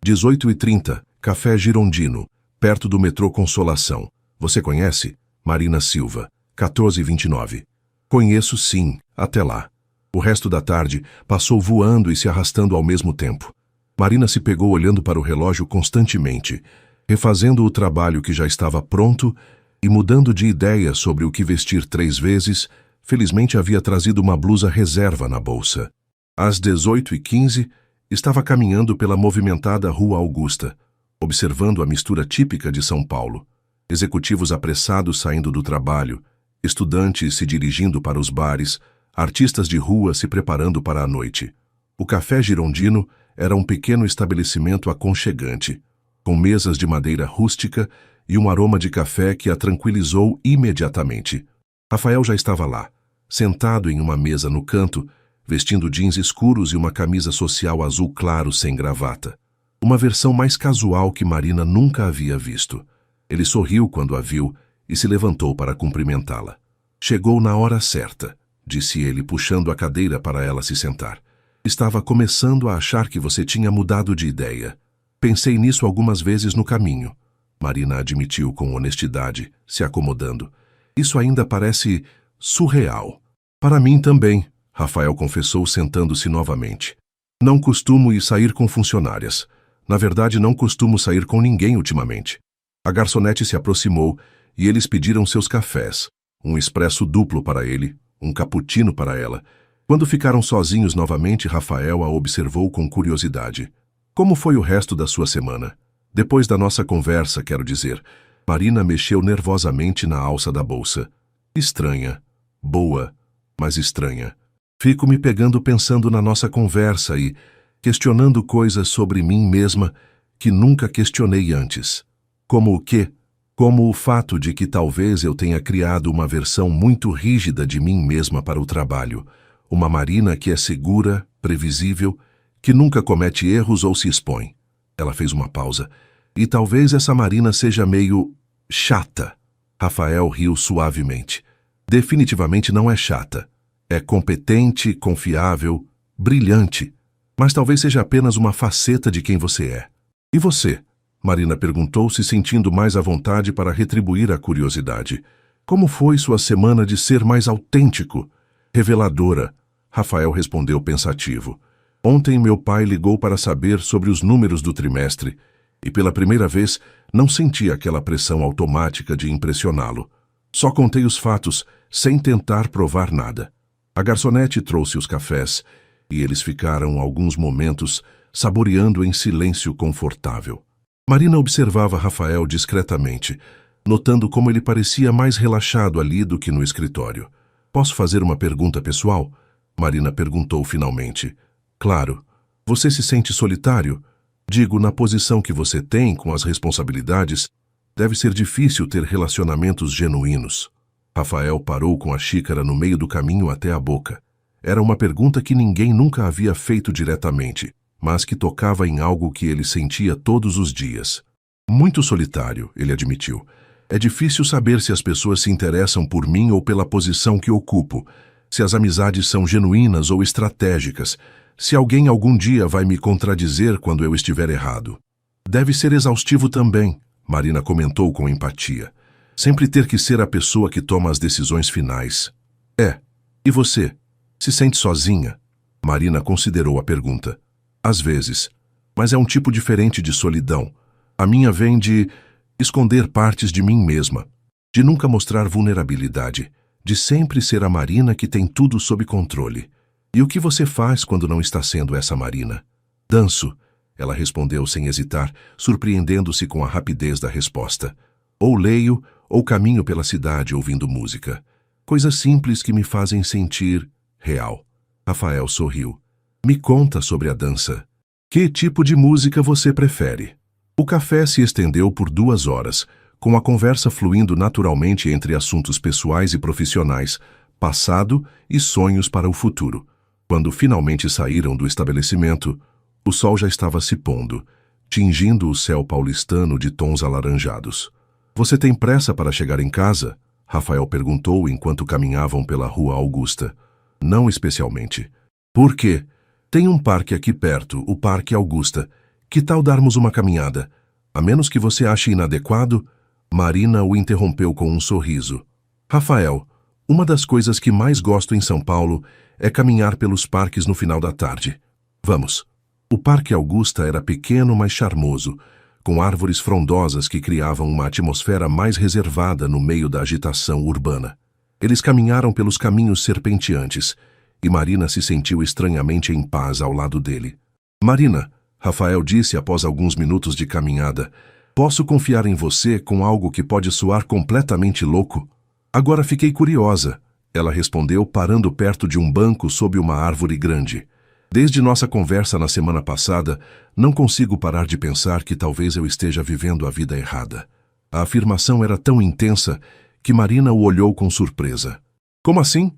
18h30, Café Girondino, perto do metrô Consolação. Você conhece? Marina Silva, 14h29. Conheço sim, até lá. O resto da tarde passou voando e se arrastando ao mesmo tempo. Marina se pegou olhando para o relógio constantemente, refazendo o trabalho que já estava pronto e mudando de ideia sobre o que vestir 3 vezes. Felizmente havia trazido uma blusa reserva na bolsa. Às 18h15, estava caminhando pela movimentada Rua Augusta, observando a mistura típica de São Paulo. Executivos apressados saindo do trabalho, estudantes se dirigindo para os bares, artistas de rua se preparando para a noite. O Café Girondino era um pequeno estabelecimento aconchegante, com mesas de madeira rústica e um aroma de café que a tranquilizou imediatamente. Rafael já estava lá, sentado em uma mesa no canto, vestindo jeans escuros e uma camisa social azul claro sem gravata. Uma versão mais casual que Marina nunca havia visto. Ele sorriu quando a viu e se levantou para cumprimentá-la. Chegou na hora certa, disse ele, puxando a cadeira para ela se sentar. Estava começando a achar que você tinha mudado de ideia. Pensei nisso algumas vezes no caminho. Marina admitiu com honestidade, se acomodando. Isso ainda parece surreal. Para mim também, Rafael confessou, sentando-se novamente. Não costumo ir sair com funcionárias. Na verdade, não costumo sair com ninguém ultimamente. A garçonete se aproximou e eles pediram seus cafés. Um expresso duplo para ele, um cappuccino para ela. Quando ficaram sozinhos novamente, Rafael a observou com curiosidade. Como foi o resto da sua semana? Depois da nossa conversa, quero dizer. Marina mexeu nervosamente na alça da bolsa. Estranha. Boa. mas estranha. Fico me pegando pensando na nossa conversa e questionando coisas sobre mim mesma que nunca questionei antes. Como o quê? Como o fato de que talvez eu tenha criado uma versão muito rígida de mim mesma para o trabalho. Uma Marina que é segura, previsível, que nunca comete erros ou se expõe. Ela fez uma pausa. E talvez essa Marina seja meio chata. Rafael riu suavemente. Definitivamente não é chata. É competente, confiável, brilhante. Mas talvez seja apenas uma faceta de quem você é. E você? Marina perguntou, se sentindo mais à vontade para retribuir a curiosidade. Como foi sua semana de ser mais autêntico? Reveladora. Rafael respondeu pensativo. Ontem meu pai ligou para saber sobre os números do trimestre e pela primeira vez não senti aquela pressão automática de impressioná-lo. Só contei os fatos, sem tentar provar nada. A garçonete trouxe os cafés e eles ficaram alguns momentos saboreando em silêncio confortável. Marina observava Rafael discretamente, notando como ele parecia mais relaxado ali do que no escritório. Posso fazer uma pergunta pessoal? Marina perguntou finalmente. Claro. Você se sente solitário? Digo, na posição que você tem com as responsabilidades, deve ser difícil ter relacionamentos genuínos. Rafael parou com a xícara no meio do caminho até a boca. Era uma pergunta que ninguém nunca havia feito diretamente, mas que tocava em algo que ele sentia todos os dias. Muito solitário, ele admitiu. É difícil saber se as pessoas se interessam por mim ou pela posição que ocupo, se as amizades são genuínas ou estratégicas, se alguém algum dia vai me contradizer quando eu estiver errado. Deve ser exaustivo também, Marina comentou com empatia. Sempre ter que ser a pessoa que toma as decisões finais. É. E você? Se sente sozinha? Marina considerou a pergunta. Às vezes. Mas é um tipo diferente de solidão. A minha vem de esconder partes de mim mesma, de nunca mostrar vulnerabilidade, de sempre ser a Marina que tem tudo sob controle. E o que você faz quando não está sendo essa Marina? Danço, ela respondeu sem hesitar, surpreendendo-se com a rapidez da resposta. Ou leio, ou caminho pela cidade ouvindo música. Coisas simples que me fazem sentir real. Rafael sorriu. Me conta sobre a dança. Que tipo de música você prefere? O café se estendeu por 2 horas, com a conversa fluindo naturalmente entre assuntos pessoais e profissionais, passado e sonhos para o futuro. Quando finalmente saíram do estabelecimento, o sol já estava se pondo, tingindo o céu paulistano de tons alaranjados. Você tem pressa para chegar em casa? Rafael perguntou enquanto caminhavam pela Rua Augusta. Não especialmente. Por quê? Tem um parque aqui perto, o Parque Augusta. Que tal darmos uma caminhada? A menos que você ache inadequado? Marina o interrompeu com um sorriso. Rafael, uma das coisas que mais gosto em São Paulo é caminhar pelos parques no final da tarde. Vamos. O Parque Augusta era pequeno, mas charmoso, com árvores frondosas que criavam uma atmosfera mais reservada no meio da agitação urbana. Eles caminharam pelos caminhos serpenteantes, e Marina se sentiu estranhamente em paz ao lado dele. Marina, Rafael disse após alguns minutos de caminhada, posso confiar em você com algo que pode soar completamente louco? Agora fiquei curiosa, ela respondeu parando perto de um banco sob uma árvore grande. Desde nossa conversa na semana passada, não consigo parar de pensar que talvez eu esteja vivendo a vida errada. A afirmação era tão intensa que Marina o olhou com surpresa. Como assim?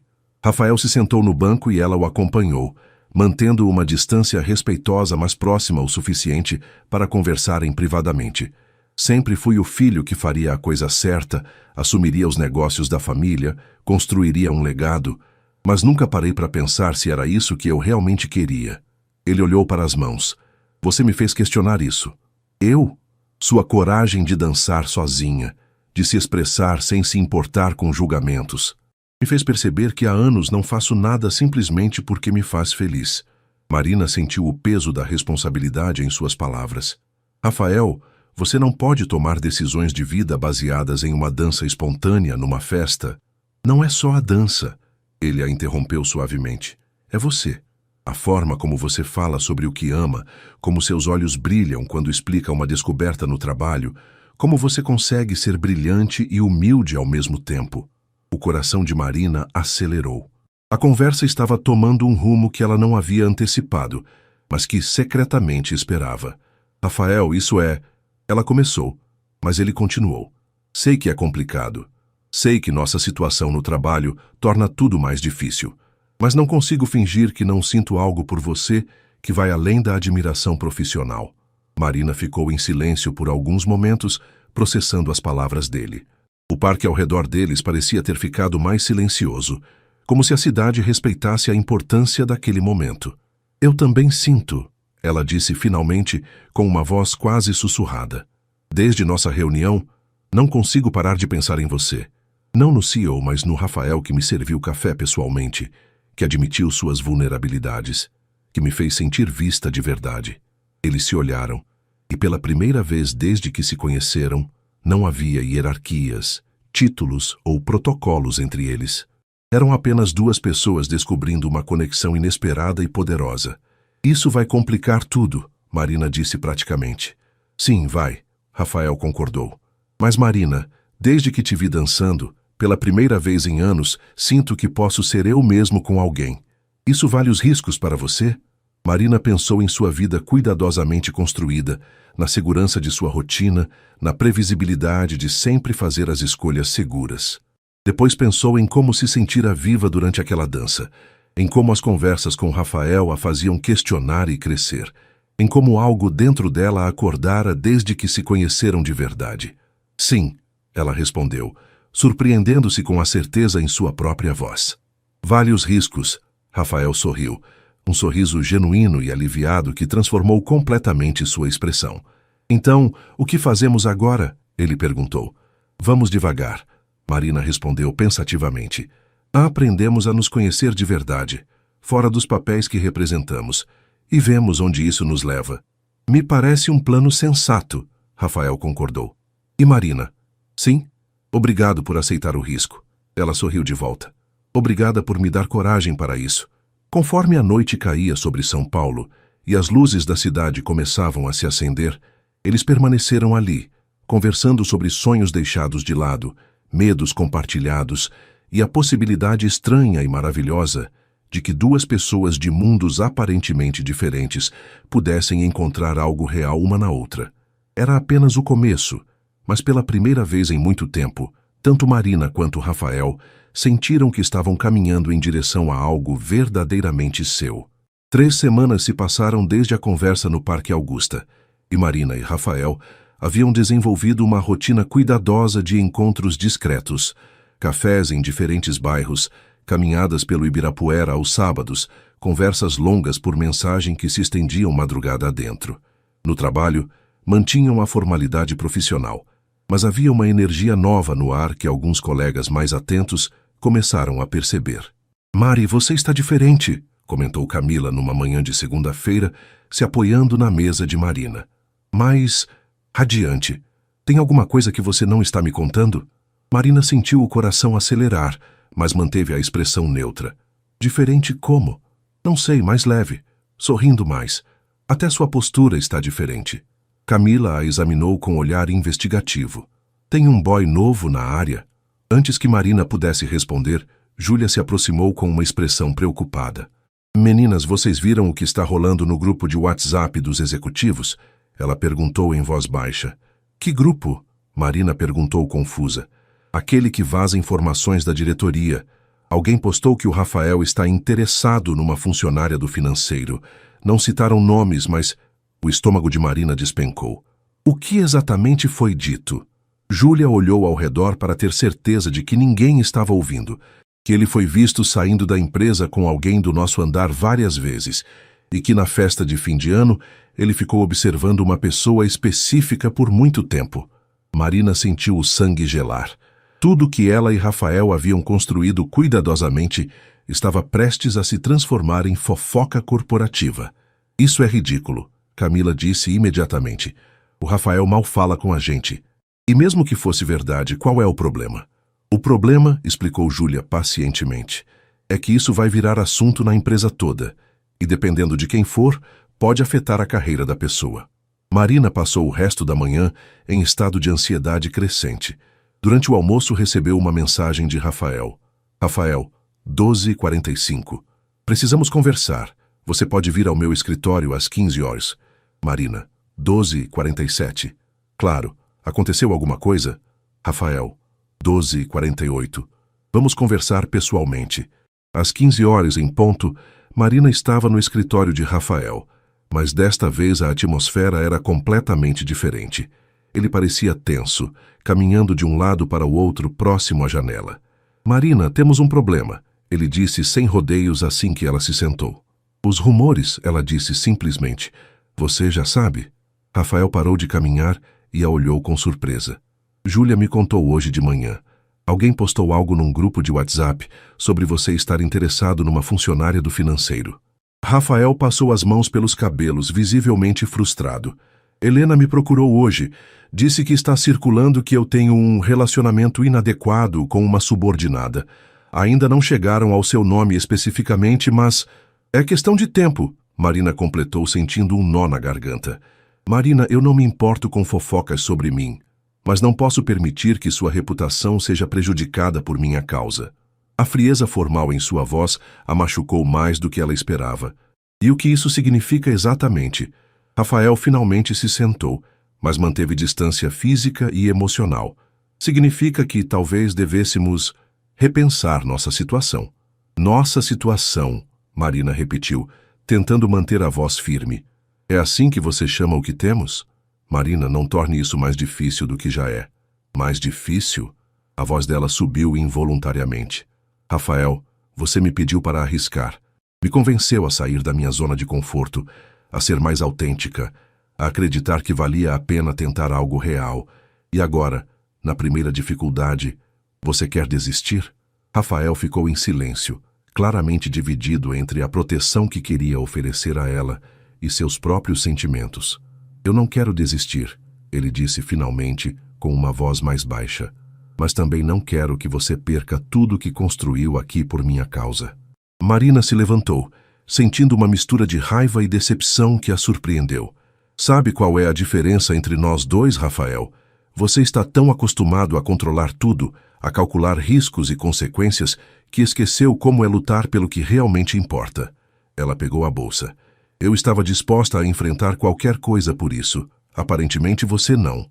Rafael se sentou no banco e ela o acompanhou, mantendo uma distância respeitosa, mas próxima o suficiente para conversarem privadamente. Sempre fui o filho que faria a coisa certa, assumiria os negócios da família, construiria um legado, mas nunca parei para pensar se era isso que eu realmente queria. Ele olhou para as mãos. Você me fez questionar isso. Eu? Sua coragem de dançar sozinha, de se expressar sem se importar com julgamentos. Me fez perceber que há anos não faço nada simplesmente porque me faz feliz. Marina sentiu o peso da responsabilidade em suas palavras. Rafael, você não pode tomar decisões de vida baseadas em uma dança espontânea numa festa. Não é só a dança. Ele a interrompeu suavemente. É você. A forma como você fala sobre o que ama, como seus olhos brilham quando explica uma descoberta no trabalho, como você consegue ser brilhante e humilde ao mesmo tempo. O coração de Marina acelerou. A conversa estava tomando um rumo que ela não havia antecipado, mas que secretamente esperava. Rafael, isso é... Ela começou, mas ele continuou. Sei que é complicado. Sei que nossa situação no trabalho torna tudo mais difícil. Mas não consigo fingir que não sinto algo por você que vai além da admiração profissional. Marina ficou em silêncio por alguns momentos, processando as palavras dele. O parque ao redor deles parecia ter ficado mais silencioso, como se a cidade respeitasse a importância daquele momento. Eu também sinto, ela disse finalmente com uma voz quase sussurrada. Desde nossa reunião, não consigo parar de pensar em você. Não no CEO, mas no Rafael que me serviu café pessoalmente, que admitiu suas vulnerabilidades, que me fez sentir vista de verdade. Eles se olharam, e pela primeira vez desde que se conheceram, não havia hierarquias, títulos ou protocolos entre eles. Eram apenas duas pessoas descobrindo uma conexão inesperada e poderosa. Isso vai complicar tudo, Marina disse praticamente. Sim, vai, Rafael concordou. Mas Marina, desde que te vi dançando, pela primeira vez em anos, sinto que posso ser eu mesmo com alguém. Isso vale os riscos para você? Marina pensou em sua vida cuidadosamente construída, na segurança de sua rotina, na previsibilidade de sempre fazer as escolhas seguras. Depois pensou em como se sentira viva durante aquela dança, em como as conversas com Rafael a faziam questionar e crescer, em como algo dentro dela acordara desde que se conheceram de verdade. Sim, ela respondeu, surpreendendo-se com a certeza em sua própria voz. Vale os riscos, Rafael sorriu, um sorriso genuíno e aliviado que transformou completamente sua expressão. Então, o que fazemos agora? Ele perguntou. Vamos devagar, Marina respondeu pensativamente. Aprendemos a nos conhecer de verdade, fora dos papéis que representamos, e vemos onde isso nos leva. Me parece um plano sensato, Rafael concordou. E Marina? Sim? Obrigado por aceitar o risco. Ela sorriu de volta. Obrigada por me dar coragem para isso. Conforme a noite caía sobre São Paulo e as luzes da cidade começavam a se acender, eles permaneceram ali, conversando sobre sonhos deixados de lado, medos compartilhados e a possibilidade estranha e maravilhosa de que duas pessoas de mundos aparentemente diferentes pudessem encontrar algo real uma na outra. Era apenas o começo, mas pela primeira vez em muito tempo, tanto Marina quanto Rafael sentiram que estavam caminhando em direção a algo verdadeiramente seu. 3 semanas se passaram desde a conversa no Parque Augusta, e Marina e Rafael haviam desenvolvido uma rotina cuidadosa de encontros discretos, cafés em diferentes bairros, caminhadas pelo Ibirapuera aos sábados, conversas longas por mensagem que se estendiam madrugada adentro. No trabalho, mantinham a formalidade profissional, mas havia uma energia nova no ar que alguns colegas mais atentos começaram a perceber. Mari, você está diferente, comentou Camila numa manhã de segunda-feira, se apoiando na mesa de Marina. Mas, radiante, tem alguma coisa que você não está me contando? Marina sentiu o coração acelerar, mas manteve a expressão neutra. Diferente como? Não sei, mais leve, sorrindo mais. Até sua postura está diferente. Camila a examinou com olhar investigativo. Tem um boy novo na área? Antes que Marina pudesse responder, Júlia se aproximou com uma expressão preocupada. Meninas, vocês viram o que está rolando no grupo de WhatsApp dos executivos? Ela perguntou em voz baixa. Que grupo? Marina perguntou confusa. Aquele que vaza informações da diretoria. Alguém postou que o Rafael está interessado numa funcionária do financeiro. Não citaram nomes, mas o estômago de Marina despencou. O que exatamente foi dito? Júlia olhou ao redor para ter certeza de que ninguém estava ouvindo, que ele foi visto saindo da empresa com alguém do nosso andar várias vezes e que na festa de fim de ano ele ficou observando uma pessoa específica por muito tempo. Marina sentiu o sangue gelar. Tudo que ela e Rafael haviam construído cuidadosamente estava prestes a se transformar em fofoca corporativa. Isso é ridículo, Camila disse imediatamente. O Rafael mal fala com a gente. E mesmo que fosse verdade, qual é o problema? O problema, explicou Júlia pacientemente, é que isso vai virar assunto na empresa toda, e dependendo de quem for, pode afetar a carreira da pessoa. Marina passou o resto da manhã em estado de ansiedade crescente. Durante o almoço recebeu uma mensagem de Rafael. Rafael, 12h45. Precisamos conversar. Você pode vir ao meu escritório às 15 horas. Marina, 12h47. Claro. Aconteceu alguma coisa? Rafael, 12h48. Vamos conversar pessoalmente. Às 15 horas em ponto, Marina estava no escritório de Rafael, mas desta vez a atmosfera era completamente diferente. Ele parecia tenso, caminhando de um lado para o outro próximo à janela. Marina, temos um problema, ele disse sem rodeios assim que ela se sentou. Os rumores, ela disse simplesmente. Você já sabe? Rafael parou de caminhar e a olhou com surpresa. Júlia me contou hoje de manhã. Alguém postou algo num grupo de WhatsApp sobre você estar interessado numa funcionária do financeiro. Rafael passou as mãos pelos cabelos, visivelmente frustrado. Helena me procurou hoje. Disse que está circulando que eu tenho um relacionamento inadequado com uma subordinada. Ainda não chegaram ao seu nome especificamente, mas é questão de tempo, Marina completou sentindo um nó na garganta. Marina, eu não me importo com fofocas sobre mim, mas não posso permitir que sua reputação seja prejudicada por minha causa. A frieza formal em sua voz a machucou mais do que ela esperava. E o que isso significa exatamente? Rafael finalmente se sentou, mas manteve distância física e emocional. Significa que talvez devêssemos repensar nossa situação. Nossa situação, Marina repetiu, tentando manter a voz firme. É assim que você chama o que temos? Marina, não torne isso mais difícil do que já é. Mais difícil? A voz dela subiu involuntariamente. Rafael, você me pediu para arriscar. Me convenceu a sair da minha zona de conforto, a ser mais autêntica, a acreditar que valia a pena tentar algo real. E agora, na primeira dificuldade, você quer desistir? Rafael ficou em silêncio, claramente dividido entre a proteção que queria oferecer a ela e seus próprios sentimentos. Eu não quero desistir, ele disse finalmente, com uma voz mais baixa. Mas também não quero que você perca tudo que construiu aqui por minha causa. Marina se levantou, sentindo uma mistura de raiva e decepção que a surpreendeu. Sabe qual é a diferença entre nós dois, Rafael? Você está tão acostumado a controlar tudo, a calcular riscos e consequências, que esqueceu como é lutar pelo que realmente importa. Ela pegou a bolsa. Eu estava disposta a enfrentar qualquer coisa por isso. Aparentemente você não.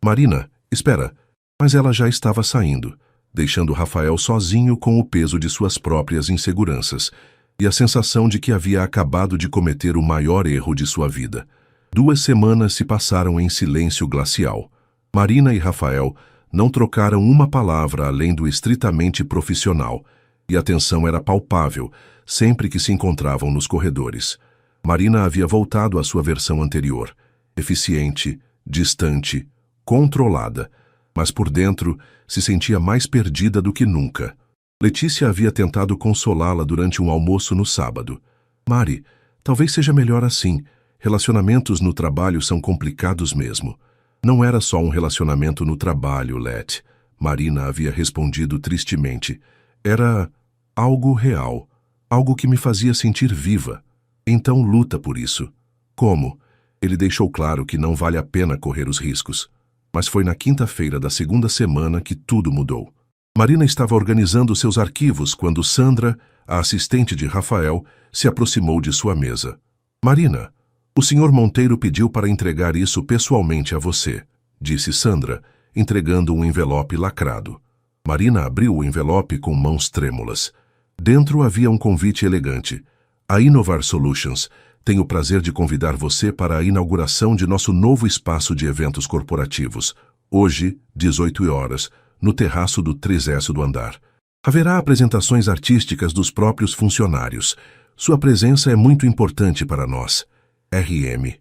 Marina, espera. Mas ela já estava saindo, deixando Rafael sozinho com o peso de suas próprias inseguranças e a sensação de que havia acabado de cometer o maior erro de sua vida. 2 semanas se passaram em silêncio glacial. Marina e Rafael não trocaram uma palavra além do estritamente profissional, e a tensão era palpável sempre que se encontravam nos corredores. Marina havia voltado à sua versão anterior, eficiente, distante, controlada, mas por dentro se sentia mais perdida do que nunca. Letícia havia tentado consolá-la durante um almoço no sábado. Mari, talvez seja melhor assim. Relacionamentos no trabalho são complicados mesmo. Não era só um relacionamento no trabalho, Let. Marina havia respondido tristemente. Era algo real, algo que me fazia sentir viva. Então luta por isso. Como? Ele deixou claro que não vale a pena correr os riscos. Mas foi na quinta-feira da segunda semana que tudo mudou. Marina estava organizando seus arquivos quando Sandra, a assistente de Rafael, se aproximou de sua mesa. Marina, o Sr. Monteiro pediu para entregar isso pessoalmente a você, disse Sandra, entregando um envelope lacrado. Marina abriu o envelope com mãos trêmulas. Dentro havia um convite elegante. A Inovar Solutions tem o prazer de convidar você para a inauguração de nosso novo espaço de eventos corporativos, hoje, 18 horas, no terraço do 3S do andar. Haverá apresentações artísticas dos próprios funcionários. Sua presença é muito importante para nós. RM.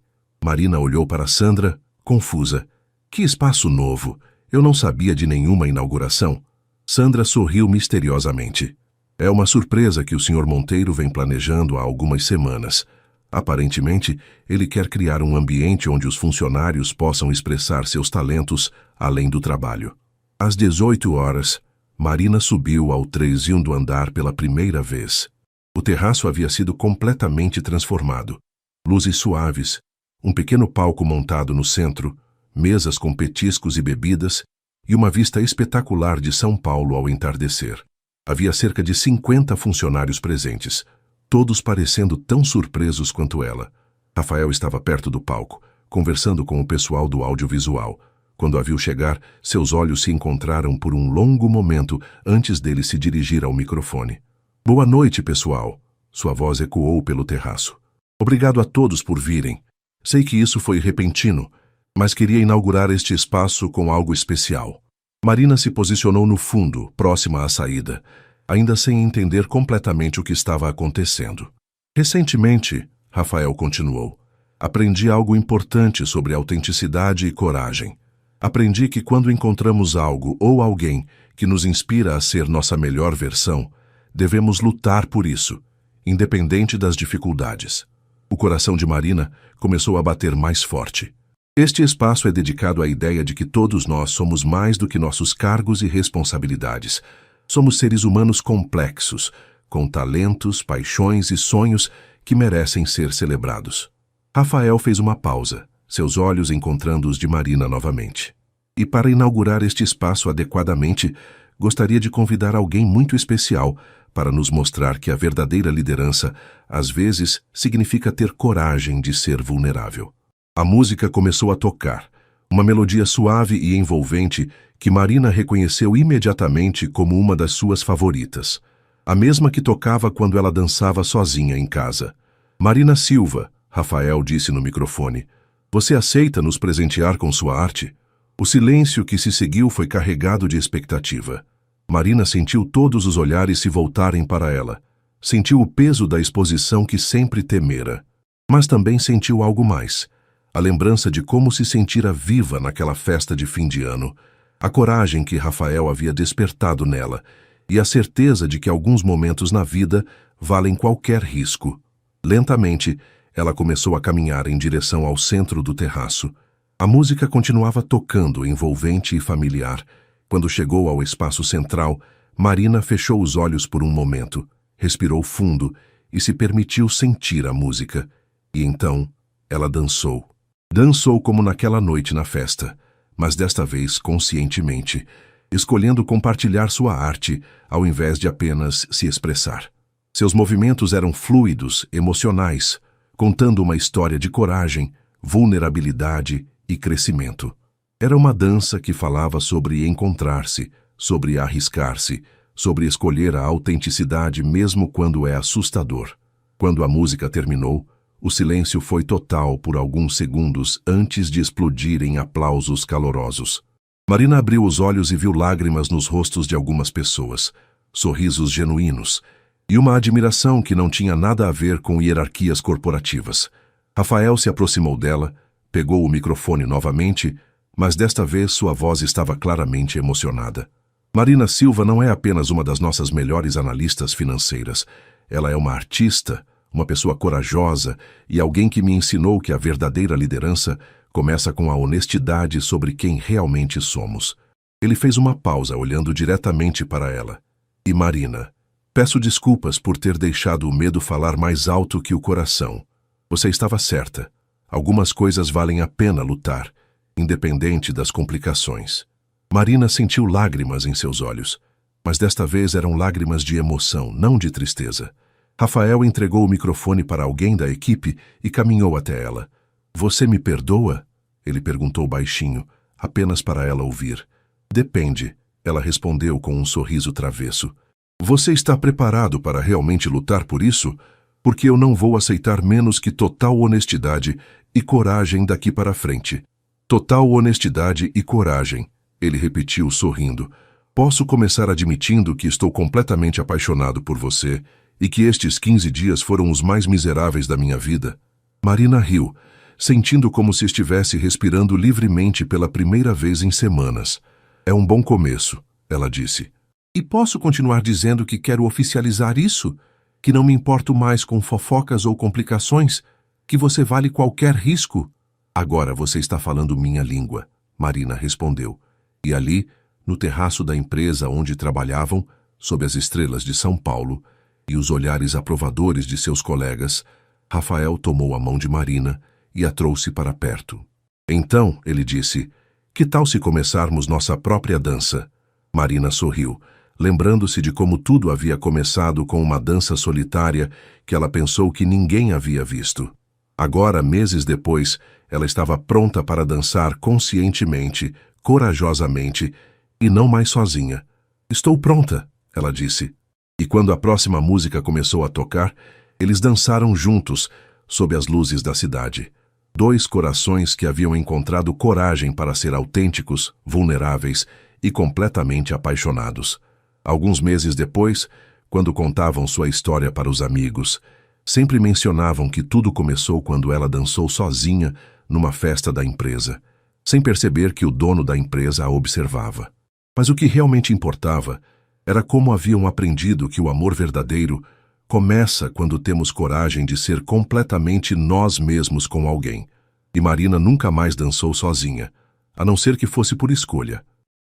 Marina olhou para Sandra, confusa. Que espaço novo! Eu não sabia de nenhuma inauguração. Sandra sorriu misteriosamente. É uma surpresa que o Sr. Monteiro vem planejando há algumas semanas. Aparentemente, ele quer criar um ambiente onde os funcionários possam expressar seus talentos além do trabalho. Às 18 horas, Marina subiu ao 3º do andar pela primeira vez. O terraço havia sido completamente transformado. Luzes suaves, um pequeno palco montado no centro, mesas com petiscos e bebidas e uma vista espetacular de São Paulo ao entardecer. Havia cerca de 50 funcionários presentes, todos parecendo tão surpresos quanto ela. Rafael estava perto do palco, conversando com o pessoal do audiovisual. Quando a viu chegar, seus olhos se encontraram por um longo momento antes dele se dirigir ao microfone. Boa noite, pessoal. Sua voz ecoou pelo terraço. Obrigado a todos por virem. Sei que isso foi repentino, mas queria inaugurar este espaço com algo especial. Marina se posicionou no fundo, próxima à saída, ainda sem entender completamente o que estava acontecendo. Recentemente, Rafael continuou, aprendi algo importante sobre autenticidade e coragem. Aprendi que quando encontramos algo ou alguém que nos inspira a ser nossa melhor versão, devemos lutar por isso, independente das dificuldades. O coração de Marina começou a bater mais forte. Este espaço é dedicado à ideia de que todos nós somos mais do que nossos cargos e responsabilidades. Somos seres humanos complexos, com talentos, paixões e sonhos que merecem ser celebrados. Rafael fez uma pausa, seus olhos encontrando os de Marina novamente. E para inaugurar este espaço adequadamente, gostaria de convidar alguém muito especial para nos mostrar que a verdadeira liderança, às vezes, significa ter coragem de ser vulnerável. A música começou a tocar, uma melodia suave e envolvente que Marina reconheceu imediatamente como uma das suas favoritas. A mesma que tocava quando ela dançava sozinha em casa. Marina Silva, Rafael disse no microfone, você aceita nos presentear com sua arte? O silêncio que se seguiu foi carregado de expectativa. Marina sentiu todos os olhares se voltarem para ela. Sentiu o peso da exposição que sempre temera. Mas também sentiu algo mais. A lembrança de como se sentira viva naquela festa de fim de ano. A coragem que Rafael havia despertado nela. E a certeza de que alguns momentos na vida valem qualquer risco. Lentamente, ela começou a caminhar em direção ao centro do terraço. A música continuava tocando, envolvente e familiar. Quando chegou ao espaço central, Marina fechou os olhos por um momento, respirou fundo e se permitiu sentir a música. E então, ela dançou. Dançou como naquela noite na festa, mas desta vez conscientemente, escolhendo compartilhar sua arte ao invés de apenas se expressar. Seus movimentos eram fluidos, emocionais, contando uma história de coragem, vulnerabilidade e crescimento. Era uma dança que falava sobre encontrar-se, sobre arriscar-se, sobre escolher a autenticidade mesmo quando é assustador. Quando a música terminou, o silêncio foi total por alguns segundos antes de explodir em aplausos calorosos. Marina abriu os olhos e viu lágrimas nos rostos de algumas pessoas, sorrisos genuínos, e uma admiração que não tinha nada a ver com hierarquias corporativas. Rafael se aproximou dela, pegou o microfone novamente, mas desta vez sua voz estava claramente emocionada. Marina Silva não é apenas uma das nossas melhores analistas financeiras. Ela é uma artista, uma pessoa corajosa e alguém que me ensinou que a verdadeira liderança começa com a honestidade sobre quem realmente somos. Ele fez uma pausa olhando diretamente para ela. E Marina, peço desculpas por ter deixado o medo falar mais alto que o coração. Você estava certa. Algumas coisas valem a pena lutar, independente das complicações. Marina sentiu lágrimas em seus olhos, mas desta vez eram lágrimas de emoção, não de tristeza. Rafael entregou o microfone para alguém da equipe e caminhou até ela. Você me perdoa? Ele perguntou baixinho, apenas para ela ouvir. Depende, ela respondeu com um sorriso travesso. Você está preparado para realmente lutar por isso? Porque eu não vou aceitar menos que total honestidade e coragem daqui para frente. Total honestidade e coragem, ele repetiu sorrindo. Posso começar admitindo que estou completamente apaixonado por você e que estes 15 dias foram os mais miseráveis da minha vida? Marina riu, sentindo como se estivesse respirando livremente pela primeira vez em semanas. É um bom começo, ela disse. E posso continuar dizendo que quero oficializar isso? Que não me importo mais com fofocas ou complicações? Que você vale qualquer risco? Agora você está falando minha língua, Marina respondeu. E ali, no terraço da empresa onde trabalhavam, sob as estrelas de São Paulo, e os olhares aprovadores de seus colegas, Rafael tomou a mão de Marina e a trouxe para perto. Então, ele disse, que tal se começarmos nossa própria dança? Marina sorriu, lembrando-se de como tudo havia começado com uma dança solitária que ela pensou que ninguém havia visto. Agora, meses depois, ela estava pronta para dançar conscientemente, corajosamente e não mais sozinha. "Estou pronta", ela disse. E quando a próxima música começou a tocar, eles dançaram juntos, sob as luzes da cidade. Dois corações que haviam encontrado coragem para ser autênticos, vulneráveis e completamente apaixonados. Alguns meses depois, quando contavam sua história para os amigos, sempre mencionavam que tudo começou quando ela dançou sozinha numa festa da empresa, sem perceber que o dono da empresa a observava. Mas o que realmente importava era como haviam aprendido que o amor verdadeiro começa quando temos coragem de ser completamente nós mesmos com alguém. E Marina nunca mais dançou sozinha, a não ser que fosse por escolha.